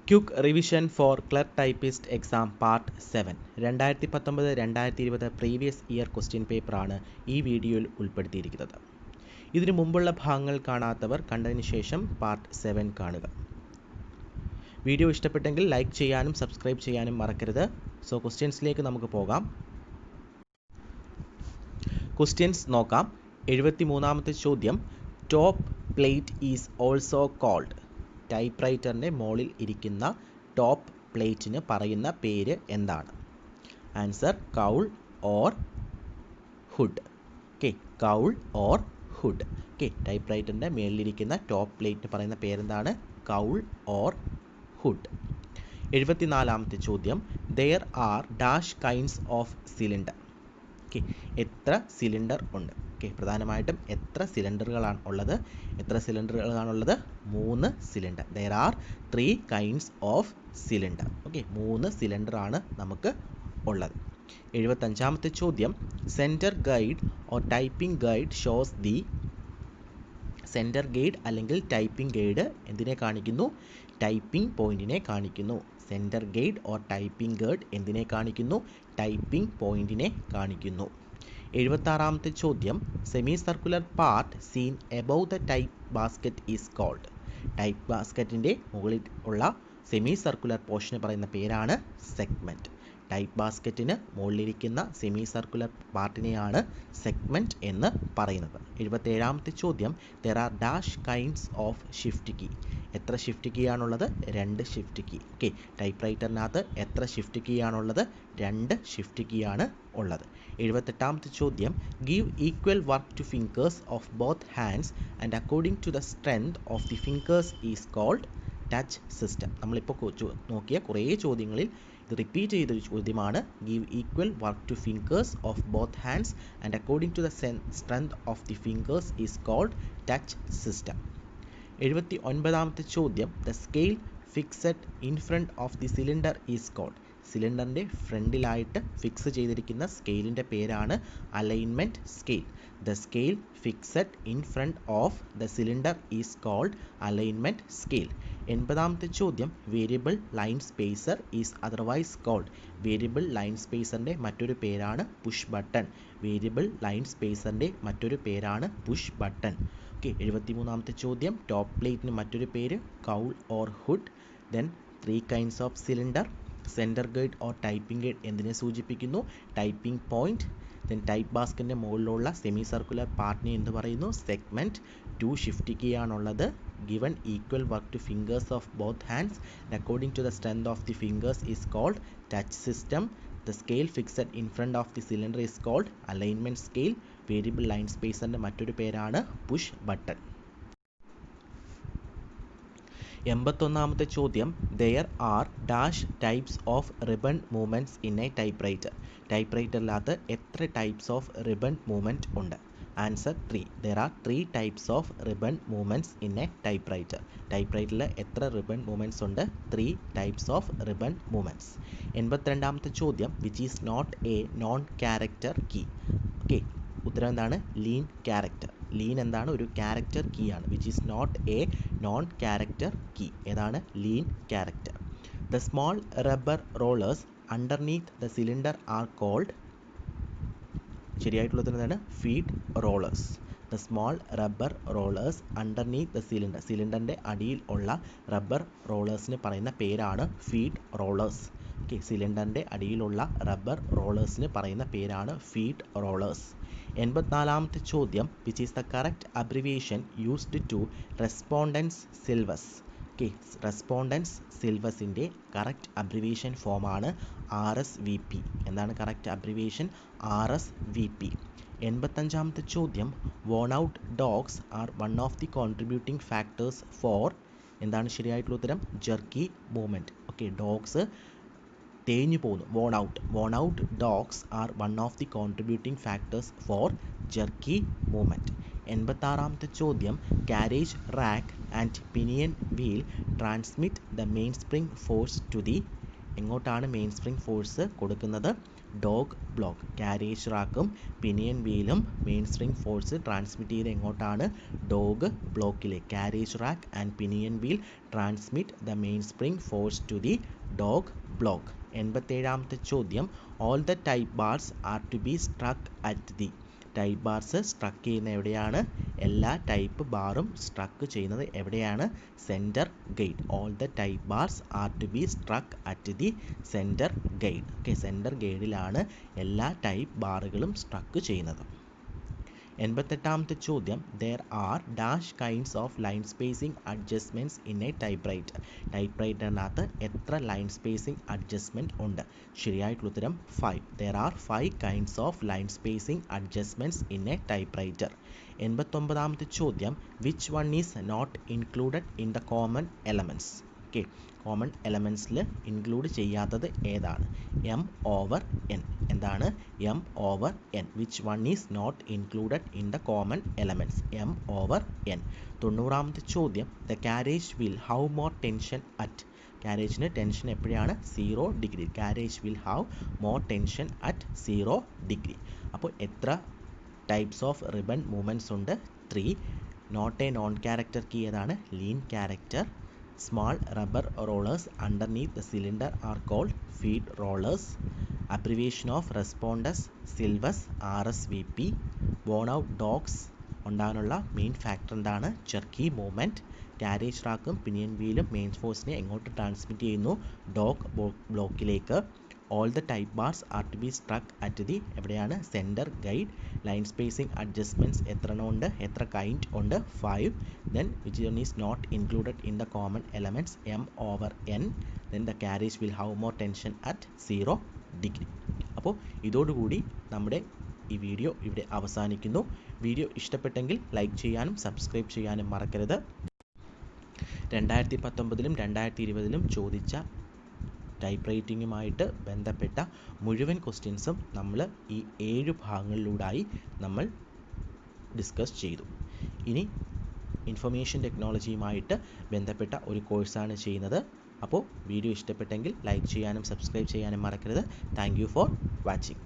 Quick revision for clerk typist exam part 7 2019-2020 previous year question പേപ്പറാണ് ഈ വീഡിയോയിൽ ഉൾപ്പെടുത്തിയിരിക്കുന്നത്. ഇതിനു മുമ്പുള്ള ഭാഗങ്ങൾ കാണാത്തവർ കണ്ടതിന് ശേഷം പാർട്ട് 7 കാണുക. വീഡിയോ ഇഷ്ടപ്പെട്ടെങ്കിൽ ലൈക്ക് ചെയ്യാനും സബ്സ്ക്രൈബ് ചെയ്യാനും മറക്കരുത്. സോ ക്വസ്റ്റ്യൻസിലേക്ക് നമുക്ക് പോകാം. ക്വസ്റ്റ്യൻസ് നോക്കാം. 73ാമത്തെ ചോദ്യം, top plate is also called. Type റൈറ്ററിൻ്റെ മുകളിൽ ഇരിക്കുന്ന ടോപ്പ് പ്ലേറ്റിന് പറയുന്ന പേര് എന്താണ്? Answer cowl or hood. Okay, cowl or hood. Okay, type റൈറ്ററിൻ്റെ മുകളിലിരിക്കുന്ന ടോപ്പ് പ്ലേറ്റിന് പറയുന്ന പേരെന്താണ്? Cowl or hood. 74ാമത്തെ ചോദ്യം, there are dash kinds of cylinder. Okay, എത്ര സിലിണ്ടർ ഉണ്ട്? ഓക്കെ, പ്രധാനമായിട്ടും എത്ര സിലിണ്ടറുകളാണ് ഉള്ളത്? 3 cylinder. There are 3 kinds of cylinder. Okay, 3 സിലിണ്ടറാണ് നമുക്ക് ഉള്ളത്. 75ാമത്തെ ചോദ്യം, centre guide or typing guide shows the. Centre guide അല്ലെങ്കിൽ ടൈപ്പിംഗ് ഗൈഡ് എന്തിനെ കാണിക്കുന്നു? ടൈപ്പിംഗ് പോയിന്റിനെ കാണിക്കുന്നു. Centre guide or typing guide എന്തിനെ കാണിക്കുന്നു? ടൈപ്പിംഗ് പോയിന്റിനെ കാണിക്കുന്നു. 76ാമത്തെ ചോദ്യം, semi circular part seen above the type basket is called. Type ബാസ്ക്കറ്റിൻ്റെ മുകളിൽ ഉള്ള സെമി സർക്കുലർ പോർഷന് പറയുന്ന പേരാണ് സെഗ്മെൻറ്റ്. ടൈപ്പ് ബാസ്ക്കറ്റിന് മുകളിലിരിക്കുന്ന സെമി സർക്കുലർ പാർട്ടിനെയാണ് സെഗ്മെൻറ്റ് എന്ന് പറയുന്നത്. 77ാമത്തെ ചോദ്യം, there are dash kinds of shift key. എത്ര ഷിഫ്റ്റ് കീ ആണുള്ളത്? 2 ഷിഫ്റ്റ് കീ. ഓക്കെ, ടൈപ്പ് റൈറ്ററിനകത്ത് എത്ര ഷിഫ്റ്റ് കീ ആണുള്ളത്? 2 ഷിഫ്റ്റ് കീ ആണ് ഉള്ളത്. 78ാമത്തെ ചോദ്യം, give equal work to fingers of both hands and according to the strength of the fingers is called touch system. നമ്മളിപ്പോൾ നോക്കിയ കുറേ ചോദ്യങ്ങളിൽ ഇത് റിപ്പീറ്റ് ചെയ്തൊരു ചോദ്യമാണ്. Give equal work to fingers of both hands and according to the strength of the fingers is called touch system. 79ാമത്തെ ചോദ്യം, the scale fixed in front of the cylinder is called. സിലിണ്ടറിൻ്റെ ഫ്രണ്ടിലായിട്ട് fix ചെയ്തിരിക്കുന്ന സ്കെയിലിൻ്റെ പേരാണ് alignment scale. The scale fixed in front of the cylinder is called alignment scale. 80ാമത്തെ ചോദ്യം, variable line spacer is otherwise called. Variable line സ്പേസറിൻ്റെ മറ്റൊരു പേരാണ് പുഷ് ബട്ടൺ. വേരിയബിൾ ലൈൻ സ്പേസറിൻ്റെ മറ്റൊരു പേരാണ് പുഷ് ബട്ടൺ. ഓക്കെ, 73ാമത്തെ ചോദ്യം, ടോപ്പ് പ്ലേറ്റിന് മറ്റൊരു പേര് cowl or hood. Then 3 kinds of cylinder. Centre guide or typing guide എന്തിനെ സൂചിപ്പിക്കുന്നു? Typing point. ദെൻ ടൈപ്പ് ബാസ്ക്കറ്റിൻ്റെ മുകളിലുള്ള സെമി സർക്കുലർ പാർട്ടിനെ എന്ത് പറയുന്നു? സെഗ്മെൻറ്റ്. 2 ഷിഫ്റ്റ് കീ ആണുള്ളത്. Given equal work to fingers of both hands and according to the strength of the fingers is called touch system. The scale fixed in front of the cylinder is called alignment scale. Variable line സ്പേസറിൻ്റെ മറ്റൊരു പേരാണ് push button. 81ാമത്തെ ചോദ്യം, there are dash types of ribbon movements in a typewriter. ടൈപ്പ് റൈറ്ററിനകത്ത് എത്ര types of ribbon movement ഉണ്ട്? Answer 3. There are 3 types of ribbon movements in a typewriter. ടൈപ്പ് റൈറ്ററിൽ എത്ര റിബൺ മൂവ്മെൻറ്റ്സ് ഉണ്ട്? 3 ടൈപ്സ് ഓഫ് റിബൺ മൂവ്മെൻറ്റ്സ്. 82ാമത്തെ ചോദ്യം, which is not a non character key. Okay, ഉത്തരം എന്താണ്? Lean character. ലീൻ എന്താണ്? ഒരു ക്യാരക്ടർ കീ ആണ്. Which is not a non character key. ഏതാണ്? Lean character. The small rubber rollers underneath the cylinder are called. ശരിയായിട്ടുള്ളത് എന്താണ്? Feed rollers. The small rubber rollers underneath the cylinder. സിലിണ്ടറിൻ്റെ അടിയിൽ ഉള്ള rubber റോളേഴ്സിന് പറയുന്ന പേരാണ് ഫീഡ് റോളേഴ്സ്. ഓക്കെ, സിലിണ്ടറിൻ്റെ അടിയിലുള്ള rubber റോളേഴ്സിന് പറയുന്ന പേരാണ് ഫീഡ് റോളേഴ്സ്. 84ാമത്തെ ചോദ്യം, which is the correct abbreviation used to റെസ്പോണ്ടൻസ് സിൽവസ്. ഓക്കെ, റെസ്പോണ്ടൻസ് സിൽവസിൻ്റെ കറക്റ്റ് അബ്രിവിയേഷൻ ഫോമാണ് RSVP. എന്താണ് കറക്റ്റ് അബ്രിവിയേഷൻ? RSVP. 85ാമത്തെ ചോദ്യം, worn out dogs are one of the contributing factors for. എന്താണ് ശരിയായിട്ടുള്ള ഉത്തരം? Jerky movement. ഓക്കെ, ഡോഗ്സ് തേഞ്ഞു പോകുന്നു. Worn out dogs are one of the contributing factors for jerky movement. 86ാമത്തെ ചോദ്യം, carriage rack and pinion wheel transmit the main spring force to the. എങ്ങോട്ടാണ് main spring force കൊടുക്കുന്നത്? Dog block. Carriage റാക്കും pinion വീലും main spring force transmit ചെയ്ത് എങ്ങോട്ടാണ്? Dog ബ്ലോക്കിലെ. Carriage rack and pinion wheel transmit the main spring force to the dog block. 87ാമത്തെ ചോദ്യം, all the type bars are to be struck at the. Type bars struck ചെയ്യുന്ന എവിടെയാണ്? എല്ലാ type ബാറും struck ചെയ്യുന്നത് എവിടെയാണ്? Centre gate. All the type bars are to be struck at the centre gate. Okay, centre ഗേറ്റിലാണ് എല്ലാ type ബാറുകളും struck ചെയ്യുന്നത്. 88ാമത്തെ ചോദ്യം, there are dash kinds of line spacing adjustments in a typewriter. ടൈപ്പ് റൈറ്ററിനകത്ത് എത്ര ലൈൻ സ്പേസിംഗ് അഡ്ജസ്റ്റ്മെൻറ്റ് ഉണ്ട്? ശരിയായിട്ടുള്ള ഉത്തരം 5. There are 5 kinds of line spacing adjustments in a typewriter. 89ാമത്തെ ചോദ്യം, which one is not included in the common elements. Okay, common എലമെൻറ്റ്സിൽ include ചെയ്യാത്തത് ഏതാണ്? m/n. എന്താണ്? m/n. Which one is not included in the common elements? m/n. 90ാമത്തെ ചോദ്യം, the carriage will have more tension at. കാരേജിന് tension എപ്പോഴാണ്? 0 degree. Carriage will have more tension at 0 degree. അപ്പോൾ എത്ര ടൈപ്സ് ഓഫ് റിബൺ മൂവ്മെൻറ്റ്സ് ഉണ്ട്? 3. Not a non character key ഏതാണ്? Lean character. Small rubber rollers underneath the cylinder are called feed rollers. Abbreviation of responders Silvus RSVP. Worn out dogs ഉണ്ടാകാനുള്ള main factor എന്താണ്? Jerky movement. Carriage റാക്കും pinion വീലും main ഫോഴ്സിനെ എങ്ങോട്ട് transmit ചെയ്യുന്നു? Dog ബ്ലോക്കിലേക്ക്. All the type bars are to be struck at the എവിടെയാണ്? Centre guide. Line spacing adjustments എത്ര എണ്ണം ഉണ്ട്? എത്ര കൈൻഡ് ഉണ്ട്? 5. Then which one is not included in the common elements? m/n. Then the carriage will have more tension at 0 degree. അപ്പോൾ ഇതോടുകൂടി നമ്മുടെ ഈ വീഡിയോ ഇവിടെ അവസാനിക്കുന്നു. വീഡിയോ ഇഷ്ടപ്പെട്ടെങ്കിൽ ലൈക്ക് ചെയ്യാനും സബ്സ്ക്രൈബ് ചെയ്യാനും മറക്കരുത്. 2019ലും 2020ലും ചോദിച്ച ടൈപ്പ് റൈറ്റിങ്ങുമായിട്ട് ബന്ധപ്പെട്ട മുഴുവൻ ക്വസ്റ്റ്യൻസും നമ്മൾ ഈ 7 ഭാഗങ്ങളിലൂടായി നമ്മൾ ഡിസ്കസ് ചെയ്തു. ഇനി ഇൻഫർമേഷൻ ടെക്നോളജിയുമായിട്ട് ബന്ധപ്പെട്ട ഒരു കോഴ്സാണ് ചെയ്യുന്നത്. അപ്പോൾ വീഡിയോ ഇഷ്ടപ്പെട്ടെങ്കിൽ ലൈക്ക് ചെയ്യാനും സബ്സ്ക്രൈബ് ചെയ്യാനും മറക്കരുത്. Thank you for watching.